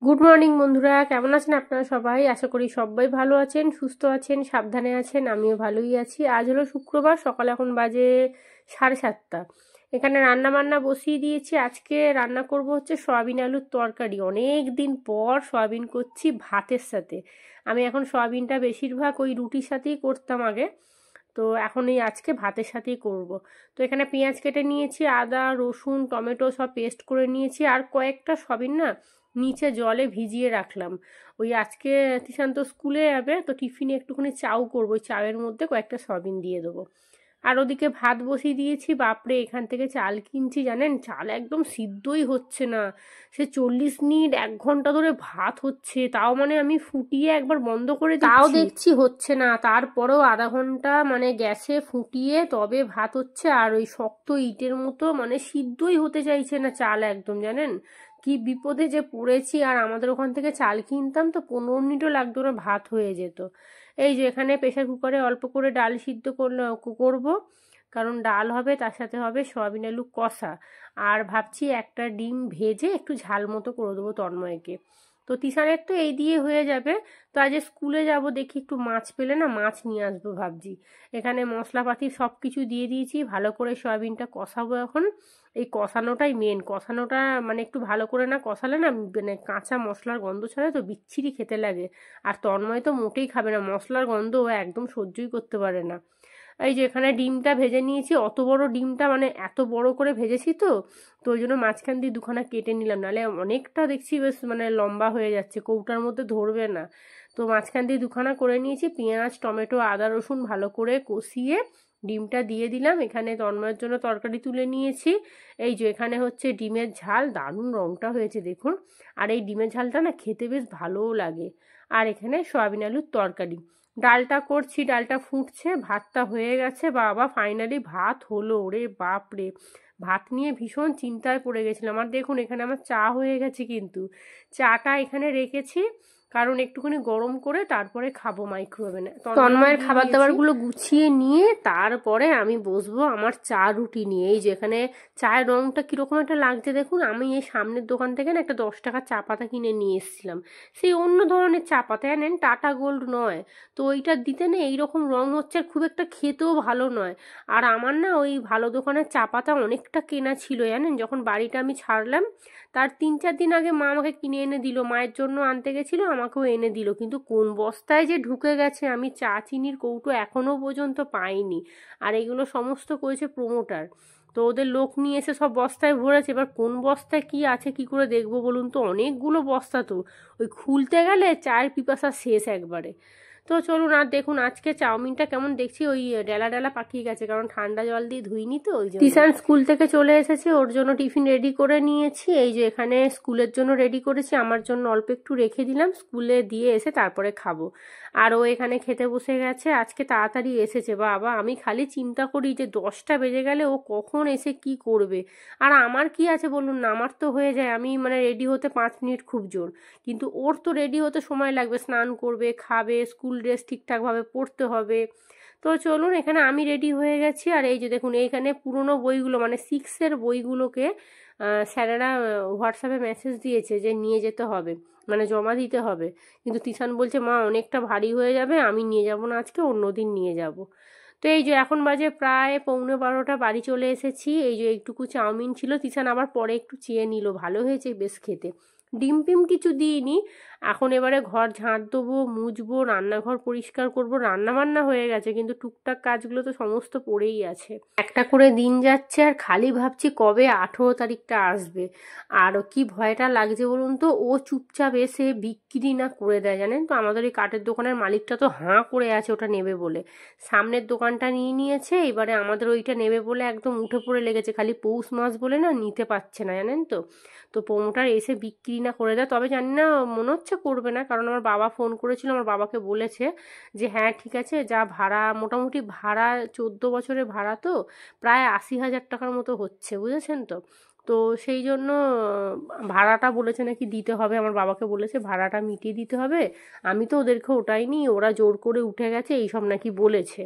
Good morning বন্ধুরা, কেমন আছেন আপনারা সবাই? আশা করি সবাই ভালো আছেন, সুস্থ আছেন, সাবধানে আছেন। আমিও ভালোই আছি। আজ হলো শুক্রবার, সকাল এখন বাজে 7:30। এখানে রান্না বান্না বসিয়ে দিয়েছি। আজকে রান্না করব হচ্ছে সয়াবিন আলুর তরকারি। অনেক দিন পর সয়াবিন করছি ভাতের সাথে। আমি এখন সয়াবিনটা বেশিরভাগ ওই রুটির সাথেই করতাম আগে, তো এখন এই আজকে ভাতের সাথেই করব। তো এখানে পেঁয়াজ কেটে নিয়েছি, আদা রসুন টমেটো সব পেস্ট করে নিয়েছি, আর কয়েকটা সয়াবিন না নিচে জলে ভিজিয়ে রাখলাম। ওই আজকে তিশান তো স্কুলে যাবে, তো টিফিনে একটুখানি চাউ করবো, ওই চাউয়ের মধ্যে কয়েকটা সয়াবিন দিয়ে দেবো। আর ওদিকে ভাত বসিয়ে দিয়েছি। বাপরে, এখান থেকে চাল কিনছি জানেন, চাল একদম সিদ্ধই হচ্ছে না। সে 40 মিনিট 1 ঘন্টা ধরে ভাত হচ্ছে, তাও মানে আমি ফুটিয়ে একবার বন্ধ করে দিচ্ছি, তাও দেখছি হচ্ছে না। তারপরেও আধা ঘন্টা মানে গ্যাসে ফুটিয়ে তবে ভাত হচ্ছে। আর ওই শক্ত ইটের মতো মানে সিদ্ধই হতে চাইছে না চাল একদম, জানেন কি বিপদে যে পড়েছি। আর আমাদের ওখান থেকে চাল কিনতাম তো 15 মিনিটও লাগতো না, ভাত হয়ে যেত। এই যে এখানে প্রেশার কুকারে অল্প করে ডাল সিদ্ধ করব, কারণ ডাল হবে, তার সাথে হবে সয়াবিন আলু কষা। আর ভাবছি একটা ডিম ভেজে একটু ঝাল মতো করে দেবো তন্ময়কে। তো তিশানের তো এই দিয়ে হয়ে যাবে। তো আজ স্কুলে যাব, দেখি একটু মাছ পেলে না মাছ নিয়ে আসবো ভাবছি। এখানে মশলাপাতি সব কিছু দিয়ে দিয়েছি, ভালো করে সয়াবিনটা কষাবো এখন। এই কষানোটাই মেন, কষানোটা মানে একটু ভালো করে না কষালে না মানে কাঁচা মশলার গন্ধ ছাড়া তো বিচ্ছিরি খেতে লাগে। আর তন্ময় তো মোটেই খাবে না মশলার গন্ধ, ও একদম সহ্যই করতে পারে না। এই যে এখানে ডিমটা ভেজে নিয়েছি, অত বড় ডিমটা মানে এত বড় করে ভেজেছি তো, তো ওই জন্য মাঝখান দিয়ে দুখানা কেটে নিলাম, নাহলে অনেকটা দেখছি বেশ মানে লম্বা হয়ে যাচ্ছে, কৌটার মধ্যে ধরবে না। তো মাঝখান দিয়ে দুখানা করে নিয়েছি। পেঁয়াজ টমেটো আদা রসুন ভালো করে কষিয়ে ডিমটা দিয়ে দিলাম। এখানে তন্ময়ের জন্য তরকারি তুলে নিয়েছি। এই যে এখানে হচ্ছে ডিমের ঝাল, দারুণ রঙটা হয়েছে দেখুন। আর এই ডিমের ঝালটা না খেতে বেশ ভালোও লাগে। আর এখানে সয়াবিন আলুর তরকারি, ডালটা করছি, ডালটা ফুটছে, ভাতটা হয়ে গেছে। বাবা, ফাইনালি ভাত হলো, ওরে বাপ রে! ভাত নিয়ে ভীষণ চিন্তায় পড়ে গেছিলাম। আর দেখুন এখানে আমার চা হয়ে গেছে, কিন্তু চাটা এখানে রেখেছি কারণ একটুখানি গরম করে তারপরে খাবো মাইক্রোওভেনে। তন্ময়ের খাবার দাবারগুলো গুছিয়ে নিয়ে তারপরে আমি বসবো আমার চা রুটি নিয়ে। এই যে এখানে চায়ের রংটা কিরকম একটা লাগছে দেখুন। আমি এই সামনের দোকান থেকে না একটা 10 টাকার চা পাতা কিনে নিয়ে এসেছিলাম। সেই অন্য ধরনের চা পাতা জানেন, টাটা গোল্ড নয়। তো ওইটা দিতে না এইরকম রং হচ্ছে, আর খুব একটা খেতেও ভালো নয়। আর আমার না ওই ভালো দোকানের চা পাতা অনেকটা কেনা ছিল জানেন, যখন বাড়িটা আমি ছাড়লাম তার 3-4 দিন আগে মা আমাকে কিনে এনে দিল, মায়ের জন্য আনতে গেছিলো, আমাকেও এনে দিল। কিন্তু কোন বস্তায় যে ঢুকে গেছে, আমি চা চিনির কৌটো এখনো পর্যন্ত পাইনি। আর এগুলো সমস্ত করেছে প্রমোটার, তো ওদের লোক নিয়ে এসে সব বস্তায় ভরেছে। এবার কোন বস্তায় কি আছে কি করে দেখবো বলুন তো, অনেকগুলো বস্তা তো, ওই খুলতে গেলে চায়ের পিপাসা শেষ একবারে। তো চলুন। আর দেখুন আজকে চাউমিনটা কেমন দেখছি, ওই ডেলা ডেলা পাকিয়ে গেছে, কারণ ঠান্ডা জল দিয়ে ধুইনি তো ওই জন্য। তিশান স্কুল থেকে চলে এসেছে, ওর জন্য টিফিন রেডি করে নিয়েছি। এই যে এখানে স্কুলের জন্য রেডি করেছি, আমার জন্য অল্প একটু রেখে দিলাম, স্কুলে দিয়ে এসে তারপরে খাবো। আর ও এখানে খেতে বসে গেছে। আজকে তাড়াতাড়ি এসেছে বাবা, আমি খালি চিন্তা করি যে 10টা বেজে গেলে ও কখন এসে কি করবে। আর আমার কি আছে বলুন না, আমার তো হয়ে যায়, আমি মানে রেডি হতে 5 মিনিট খুব জোর। কিন্তু ওর তো রেডি হতে সময় লাগবে, স্নান করবে, খাবে, স্কুল ড্রেস ঠিকঠাকভাবে পরতে হবে। তো চলুন, এখানে আমি রেডি হয়ে গেছি। আর এই যে দেখুন এইখানে পুরনো বইগুলো মানে 6-এর বইগুলোকে স্যারেরা হোয়াটসঅ্যাপে মেসেজ দিয়েছে যে নিয়ে যেতে হবে, মানে জমা দিতে হবে। কিন্তু তিশান বলছে মা অনেকটা ভারী হয়ে যাবে, আমি নিয়ে যাব না আজকে, অন্যদিন নিয়ে যাব। তো এই যে এখন বাজে প্রায় 11:45, বাড়ি চলে এসেছি। এই যে একটুকু চাউমিন ছিল, তিশান আবার পরে একটু চেয়ে নিল, ভালো হয়েছে বেশ খেতে। ডিম পিম কিছু দিইনি। এখন এবারে ঘর ঝাঁট দেবো, মুছবো, রান্নাঘর পরিষ্কার করব। রান্না বান্না হয়ে গেছে, কিন্তু টুকটাক কাজগুলো তো সমস্ত পড়েই আছে। একটা করে দিন যাচ্ছে, আর খালি ভাবছি কবে 18 তারিখটা আসবে। আর কি ভয়টা লাগছে বলুন তো, ও চুপচাপ এসে বিক্রি না করে দেয় জানেন তো। আমাদের এই কাঠের দোকানের মালিকটা তো হাঁ করে আছে ওটা নেবে বলে, সামনের দোকানটা নিয়ে নিয়েছে, এবারে আমাদের ওইটা নেবে বলে একদম উঠে পড়ে লেগেছে। খালি পৌষ মাস বলে না নিতে পারছে না জানেন তো। তো প্রমোটার এসে বিক্রি না করে দেয়, তবে জানি না, মনে হচ্ছে করবে না, কারণ আমার বাবা ফোন করেছিল, আমার বাবাকে বলেছে যে হ্যাঁ ঠিক আছে, যা ভাড়া, মোটামুটি ভাড়া 14 বছরের ভাড়া তো প্রায় 80,000 টাকার মতো হচ্ছে, বুঝেছেন তো। তো সেই জন্য ভাড়াটা বলেছে নাকি দিতে হবে, আমার বাবাকে বলেছে ভাড়াটা মিটিয়ে দিতে হবে। আমি তো ওদেরকে ওটাই নি, ওরা জোর করে উঠে গেছে এইসব নাকি বলেছে।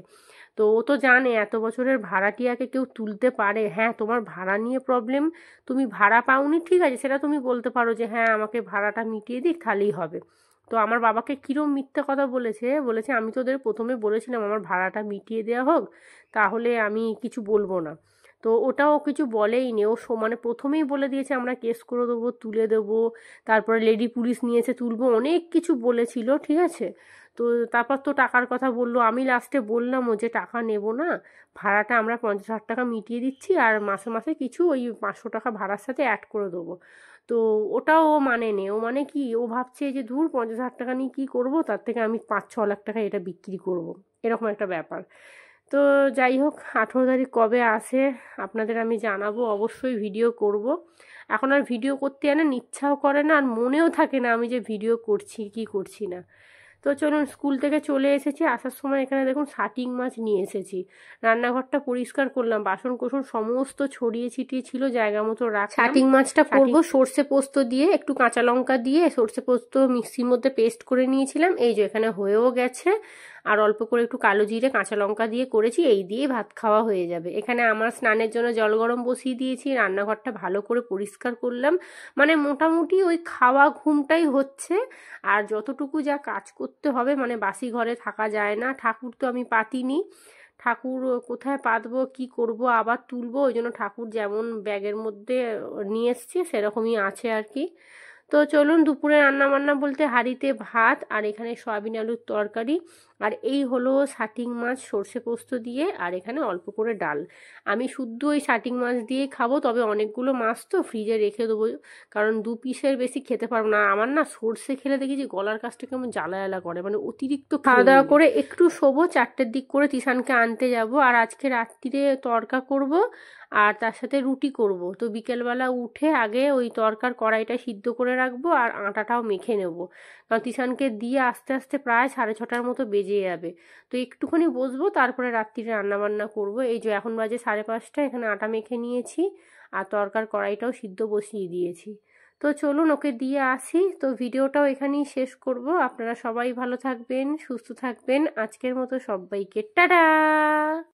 তো ও তো জানে এত বছরের ভাড়াটিয়াকে কেউ তুলতে পারে। হ্যাঁ, তোমার ভাড়া নিয়ে প্রবলেম, তুমি ভাড়া পাওনি, ঠিক আছে, সেটা তুমি বলতে পারো যে হ্যাঁ আমাকে ভাড়াটা মিটিয়ে দিক, তাহলেই হবে। তো আমার বাবাকে কিরম মিথ্যে কথা বলেছে, বলেছে আমি তোদের প্রথমে বলেছিলাম আমার ভাড়াটা মিটিয়ে দেওয়া হোক, তাহলে আমি কিছু বলবো না। তো ওটাও কিছু বলেই নি, ও মানে প্রথমেই বলে দিয়েছে আমরা কেস করে দেবো, তুলে দেবো, তারপরে লেডি পুলিশ নিয়েছে তুলবো, অনেক কিছু বলেছিল, ঠিক আছে। তো তারপর তো টাকার কথা বললো, আমি লাস্টে বললাম ও যে টাকা নেব না, ভাড়াটা আমরা 50,000 টাকা মিটিয়ে দিচ্ছি, আর মাসে মাসে কিছু ওই 500 টাকা ভাড়ার সাথে অ্যাড করে দেবো। তো ওটাও ও মানে নে, ও মানে কি, ও ভাবছে যে ধুর 50,000 টাকা নিয়ে কী করবো, তার থেকে আমি 5-6 লাখ টাকা এটা বিক্রি করব, এরকম একটা ব্যাপার। তো যাই হোক, 18 তারিখ কবে আসে আপনাদের আমি জানাবো, অবশ্যই ভিডিও করব। এখন আর ভিডিও করতে ইচ্ছাও করে না, আর মনেও থাকে না আমি যে ভিডিও করছি কি করছি না। তো চলুন, স্কুল থেকে চলে এসেছি, আসার সময় এখানে দেখুন শাটিং মাছ নিয়ে এসেছি। রান্নাঘরটা পরিষ্কার করলাম, বাসন কোসন সমস্ত ছড়িয়ে ছিটিয়ে ছিল, জায়গা মতো রাখলাম। শাটিং মাছটা করবো সর্ষে পোস্ত দিয়ে, একটু কাঁচা লঙ্কা দিয়ে সর্ষে পোস্ত মিক্সির মধ্যে পেস্ট করে নিয়েছিলাম, এই যে এখানে হয়েও গেছে। আর অল্প করে একটু কালো জিরে কাঁচা লঙ্কা দিয়ে করেছি, এই দিয়ে ভাত খাওয়া হয়ে যাবে। এখানে আমার স্নানের জন্য জল গরম বসিয়ে দিয়েছি, রান্নাঘরটা ভালো করে পরিষ্কার করলাম, মানে মোটামুটি ওই খাওয়া ঘুমটাই হচ্ছে। আর যতটুকু যা কাজ করতে হবে, মানে বাসি ঘরে থাকা যায় না। ঠাকুর তো আমি পাতিনি, ঠাকুর কোথায় পাতবো কি করব আবার তুলবো, ওই জন্য ঠাকুর যেমন ব্যাগের মধ্যে নিয়ে এসছি সেরকমই আছে আর কি। তো চলুন, দুপুরে রান্না বান্না বলতে হাঁড়িতে ভাত, আর এখানে সয়াবিন আলুর তরকারি, আর এই হলো শাটিং মাছ সর্ষে পোস্ত দিয়ে, আর এখানে অল্প করে ডাল। আমি শুদ্ধ ওই শাটিং মাছ দিয়েই খাবো, তবে অনেকগুলো মাছ তো ফ্রিজে রেখে দেবো, কারণ 2 পিসের বেশি খেতে পারবো না। আমার না সর্ষে খেলে দেখি যে গলার কাছটা কেমন জ্বালা জ্বালা করে, মানে অতিরিক্ত। খাওয়া দাওয়া করে একটু শোবো, 4টের দিক করে তিশানকে আনতে যাব, আর আজকে রাত্রিরে তড়কা করব, আর তার সাথে রুটি করব। তো বিকেলবেলা উঠে আগে ওই তরকার কড়াইটা সিদ্ধ করে রাখবো, আর আটাটাও মেখে নেব, কারণ তিশানকে দিয়ে আস্তে আস্তে প্রায় 6:30টার মতো বেজে যাবে। তো একটুখানি বসবো, তারপরে রাত্রিরে রান্নাবান্না করব। এই যে এখন বাজে 5:30, এখানে আটা মেখে নিয়েছি, আর তরকার কড়াইটাও সিদ্ধ বসিয়ে দিয়েছি। তো চলুন ওকে দিয়ে আসি। তো ভিডিওটাও এখানেই শেষ করব। আপনারা সবাই ভালো থাকবেন, সুস্থ থাকবেন, আজকের মতো সবাইকে টাটা।